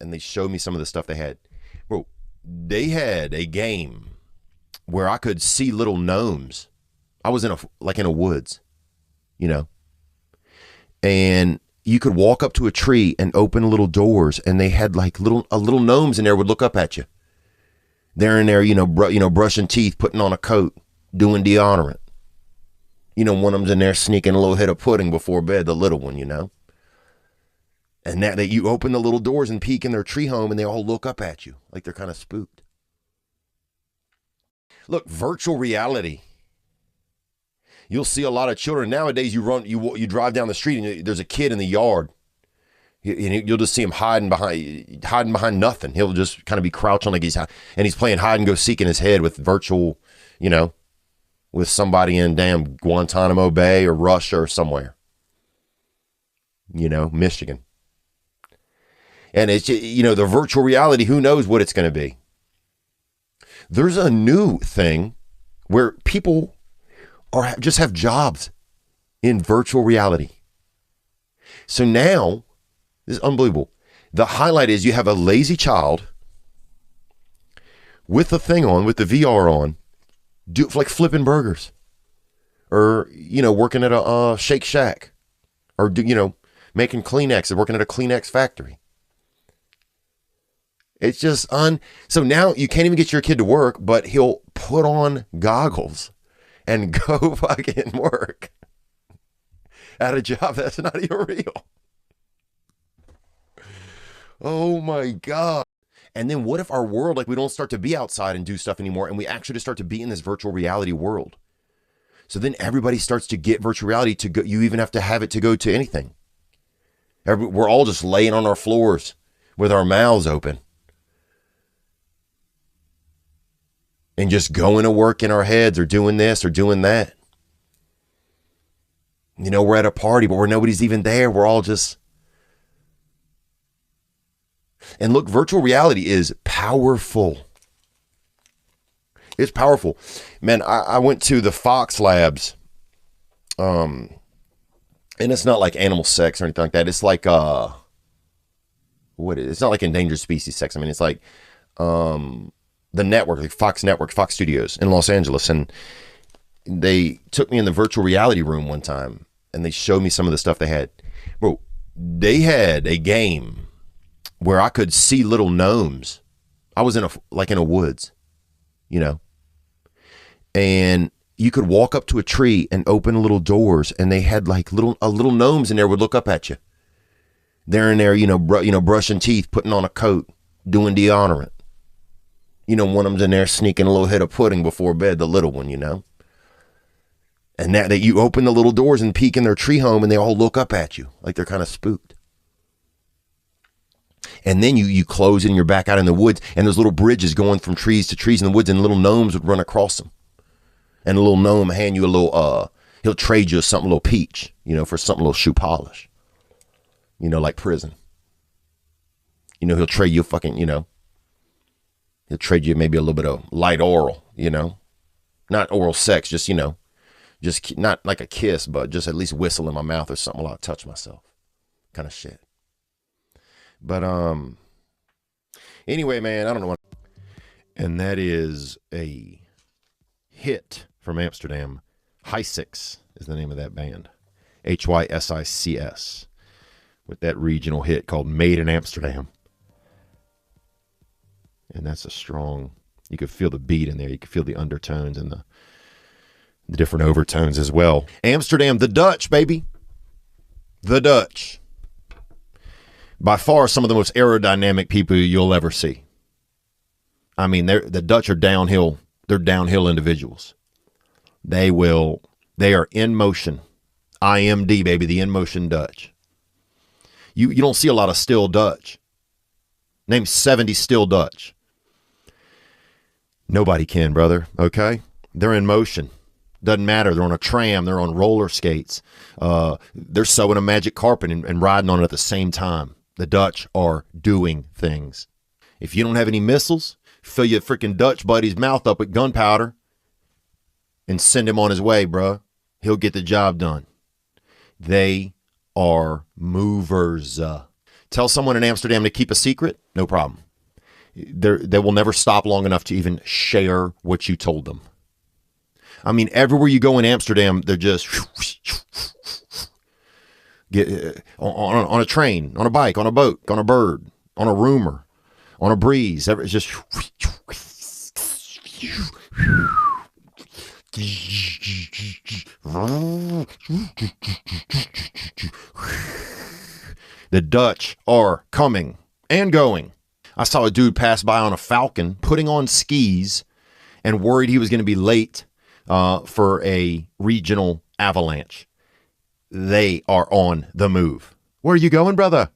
and they showed me some of the stuff they had. Bro, they had a game where I could see little gnomes. I was in a woods, you know, and you could walk up to a tree and open little doors, and they had like little gnomes in there would look up at you. They're in there, brushing teeth, putting on a coat, doing deodorant. One of them's in there sneaking a little hit of pudding before bed, the little one, And that you open the little doors and peek in their tree home, and they all look up at you like they're kind of spooked. Look, virtual reality. You'll see a lot of children nowadays. You drive down the street and there's a kid in the yard. You'll just see him hiding behind nothing. He'll just kind of be crouching like he's playing hide and go seek in his head with virtual, with somebody in damn Guantanamo Bay or Russia or somewhere. Michigan. And it's, the virtual reality, who knows what it's going to be. There's a new thing where people just have jobs in virtual reality. So now, this is unbelievable. The highlight is you have a lazy child with the thing on, with the VR on, like flipping burgers, or working at a Shake Shack, or making Kleenex and working at a Kleenex factory. It's just so now you can't even get your kid to work, but he'll put on goggles and go fucking work at a job that's not even real. Oh my God. And then what if our world, like, we don't start to be outside and do stuff anymore, and we actually just start to be in this virtual reality world? So then everybody starts to get virtual reality to go. You even have to have it to go to anything. We're all just laying on our floors with our mouths open and just going to work in our heads, or doing this or doing that. We're at a party, but nobody's even there. We're all just... And look, virtual reality is powerful. It's powerful. Man, I went to the Fox Labs. And it's not like animal sex or anything like that. It's like, it's not like endangered species sex. I mean, it's like, the network, like Fox Network, Fox Studios in Los Angeles. And they took me in the virtual reality room one time, and they showed me some of the stuff they had. Bro, they had a game where I could see little gnomes. I was in a woods, and you could walk up to a tree and open little doors, and they had like little gnomes in there would look up at you. They're in there, brushing teeth, putting on a coat, doing deodorant. One of them's in there sneaking a little hit of pudding before bed, the little one, And that you open the little doors and peek in their tree home, and they all look up at you like they're kind of spooked. And then you close and you're back out in the woods, and there's little bridges going from trees to trees in the woods, and little gnomes would run across them. And a little gnome hand you a little, he'll trade you something, a little peach, for something, a little shoe polish. Like prison. He'll trade you he'll trade you maybe a little bit of light oral, not oral sex, just not like a kiss, but just at least whistle in my mouth or something while I touch myself, kind of shit. But anyway, man, I don't know what. And that is a hit from Amsterdam. Hysics is the name of that band. Hysics, with that regional hit called Made in Amsterdam. And that's a strong, you could feel the beat in there. You could feel the undertones and the different overtones as well. Amsterdam, the Dutch, baby. The Dutch. By far some of the most aerodynamic people you'll ever see. I mean, the Dutch are downhill. They're downhill individuals. They are in motion. IMD, baby, the in motion Dutch. You don't see a lot of still Dutch. Name 70 still Dutch. Nobody can, brother, okay? They're in motion. Doesn't matter. They're on a tram. They're on roller skates. They're sewing a magic carpet and riding on it at the same time. The Dutch are doing things. If you don't have any missiles, fill your freaking Dutch buddy's mouth up with gunpowder and send him on his way, bruh. He'll get the job done. They are movers. Tell someone in Amsterdam to keep a secret, no problem. They will never stop long enough to even share what you told them. I mean, everywhere you go in Amsterdam, they're just get on a train, on a bike, on a boat, on a bird, on a rumor, on a breeze. It's just the Dutch are coming and going. I saw a dude pass by on a Falcon, putting on skis, and worried he was going to be late for a regional avalanche. They are on the move. Where are you going, brother?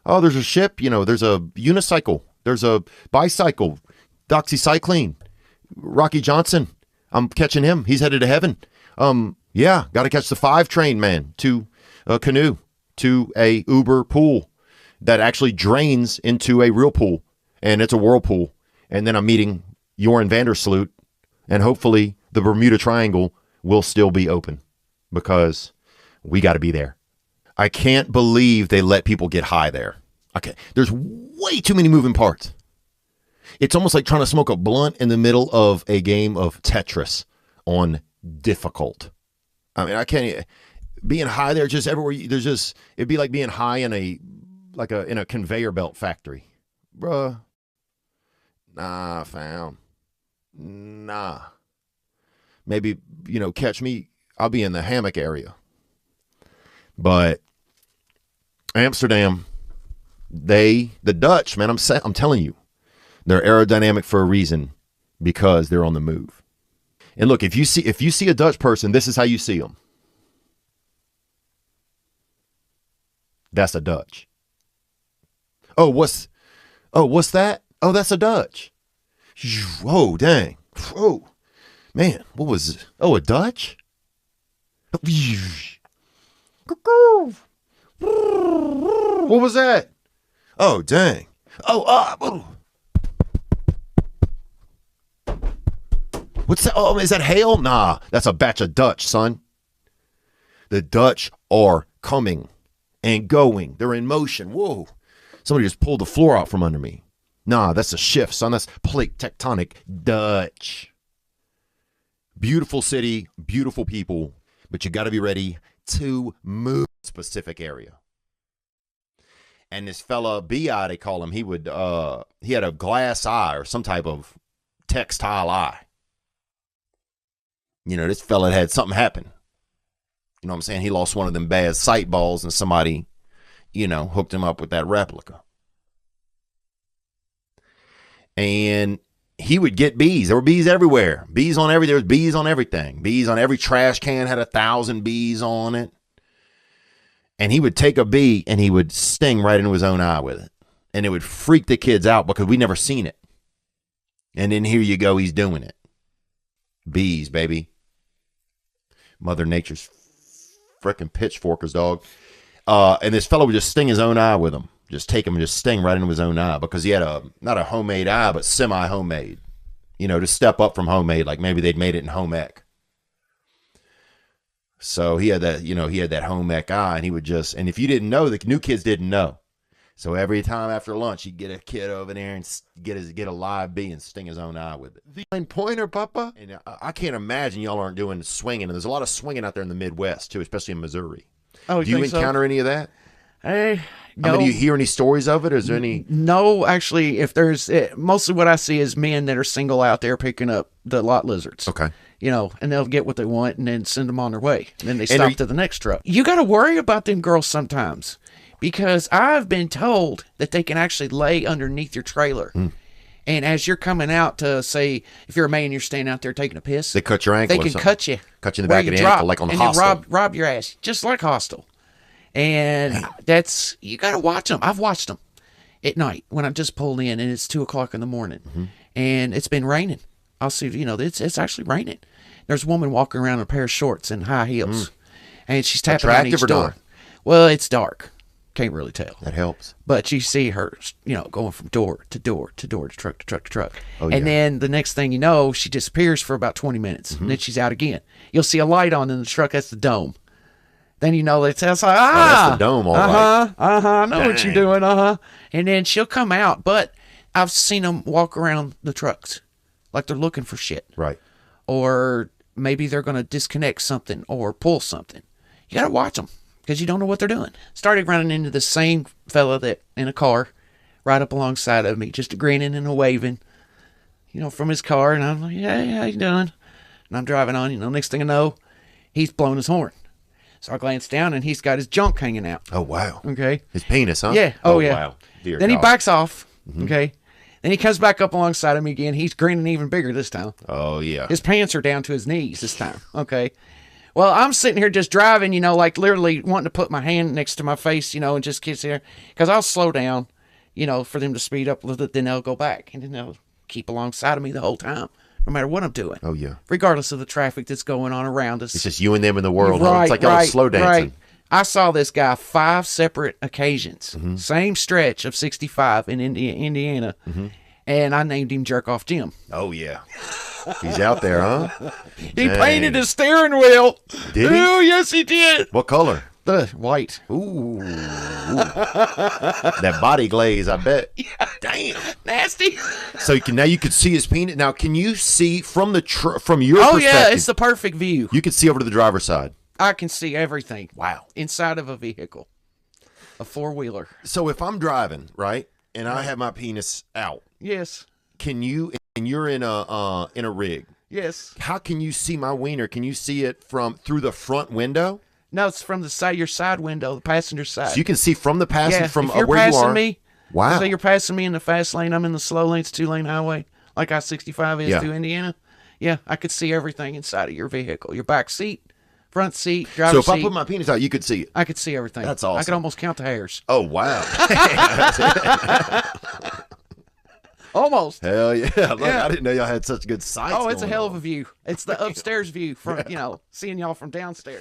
Oh, there's a ship. There's a unicycle. There's a bicycle. Doxycycline. Rocky Johnson. I'm catching him. He's headed to heaven. Yeah, got to catch the 5 train, man, to a canoe, to a Uber pool that actually drains into a real pool. And it's a whirlpool. And then I'm meeting Joran Vandersloot, and hopefully the Bermuda Triangle will still be open because we got to be there. I can't believe they let people get high there. Okay, there's way too many moving parts. It's almost like trying to smoke a blunt in the middle of a game of Tetris on difficult. I mean, I can't. Being high there, just everywhere. It'd be like being high in a conveyor belt factory, bruh. Nah, fam. Nah. Maybe, catch me. I'll be in the hammock area. But Amsterdam, the Dutch, man, I'm telling you, they're aerodynamic for a reason, because they're on the move. And look, if you see a Dutch person, this is how you see them. That's a Dutch. Oh, what's that? Oh, that's a Dutch. Oh, dang. Oh, man, what was it? Oh, a Dutch? What was that? Oh, dang. Oh, what's that? Oh, is that hail? Nah, that's a batch of Dutch, son. The Dutch are coming and going. They're in motion. Whoa. Somebody just pulled the floor out from under me. Nah, that's a shift, son. That's plate tectonic. Dutch. Beautiful city, beautiful people, but you got to be ready to move a specific area. And this fella, B.I., they call him, he had a glass eye or some type of textile eye. This fella had something happen. You know what I'm saying? He lost one of them bad sight balls and somebody, hooked him up with that replica. And he would get bees. There were bees everywhere. There was bees on everything. Bees on every trash can had 1,000 bees on it. And he would take a bee and he would sting right into his own eye with it. And it would freak the kids out because we'd never seen it. And then here you go, he's doing it. Bees, baby. Mother Nature's freaking pitchforkers, dog. And this fellow would just sting his own eye with them. Just take him and just sting right into his own eye because he had not a homemade eye, but semi-homemade. To step up from homemade, like maybe they'd made it in home ec. So he had that home ec eye, and he would and if you didn't know, the new kids didn't know. So every time after lunch, he'd get a kid over there and get a live bee and sting his own eye with it. The fine pointer, Papa. And I can't imagine y'all aren't doing swinging, and there's a lot of swinging out there in the Midwest too, especially in Missouri. Oh, do you encounter any of that? No. Do you hear any stories of it? Or is there any? No, actually, mostly what I see is men that are single out there picking up the lot lizards. Okay. And they'll get what they want and then send them on their way. And then they stop to the next truck. You got to worry about them girls sometimes because I've been told that they can actually lay underneath your trailer. And as you're coming out to, say, if you're a man, you're standing out there taking a piss. They cut your ankle. They can cut you. Cut you in the back of the ankle, like on Hostel. And rob your ass, just like Hostel. And you got to watch them. I've watched them at night when I'm just pulled in and it's 2:00 in the morning and it's been raining. I'll see, it's actually raining. There's a woman walking around in a pair of shorts and high heels and she's tapping on each door. Not? Well, it's dark. Can't really tell. That helps. But you see her, going from door to door to door to truck to truck to truck. Oh, yeah. And then the next thing you know, she disappears for about 20 minutes and then she's out again. You'll see a light on in the truck. That's the dome. Then you know it's like, that's the dome, all right. I know what you're Dang. doing, And then she'll come out, but I've seen them walk around the trucks like they're looking for shit, Right. or maybe they're gonna disconnect something or pull something. You gotta watch them because you don't know what they're doing. Started running into the same fella that in a car, right up alongside of me, just grinning and waving, from his car, and I'm like, "Hey, how you doing?" And I'm driving on. Next thing I know, he's blowing his horn. So I glance down, and he's got his junk hanging out. Oh, wow. Okay. His penis, huh? Yeah. Oh, yeah. Wow. Dear Then he God. backs off. Okay. Then he comes back up alongside of me again. He's grinning even bigger this time. Oh, yeah. His pants are down to his knees this time. Okay. Well, I'm sitting here just driving, like literally wanting to put my hand next to my face, and just kiss here. Because I'll slow down, for them to speed up a little bit. Then they'll go back. And then they'll keep alongside of me the whole time, no matter what I'm doing. Oh, yeah. Regardless of the traffic that's going on around us. It's just you and them in the world. Huh? Right, It's like y'all right, slow dancing. right. I saw this guy 5 separate occasions, same stretch of 65 in Indiana, and I named him Jerk Off Jim. Oh, yeah. He's out there, huh? He painted his steering wheel. Did he? Oh, yes, he did. What color? The white. Ooh. That body glaze, I bet. Yeah. Damn. Nasty. So now you could see his penis. Now, can you see from from your Oh, perspective? yeah, it's the perfect view. You can see over to the driver's side. I can see everything. Wow. Inside of a vehicle, a 4-wheeler. So if I'm driving, right, and I have my penis out, Yes. can you? And you're in a rig. Yes. How can you see my wiener? Can you see it through the front window? No, it's from the side, your side window, the passenger side. So you can see from the passenger from if you're where passing you are. me, Wow. so you're passing me in the fast lane. I'm in the slow lane. It's 2-lane highway, like I-65 is Yeah. to Indiana. Yeah, I could see everything inside of your vehicle. Your back seat, front seat, So driver's if I seat. put my penis out, you could see it. I could see everything. That's I awesome. could almost count the hairs. Oh wow. Almost. Hell yeah. Look, Yeah. I didn't know y'all had such good sights. Oh, it's a going hell on. of a view. It's the upstairs view from, seeing y'all from downstairs.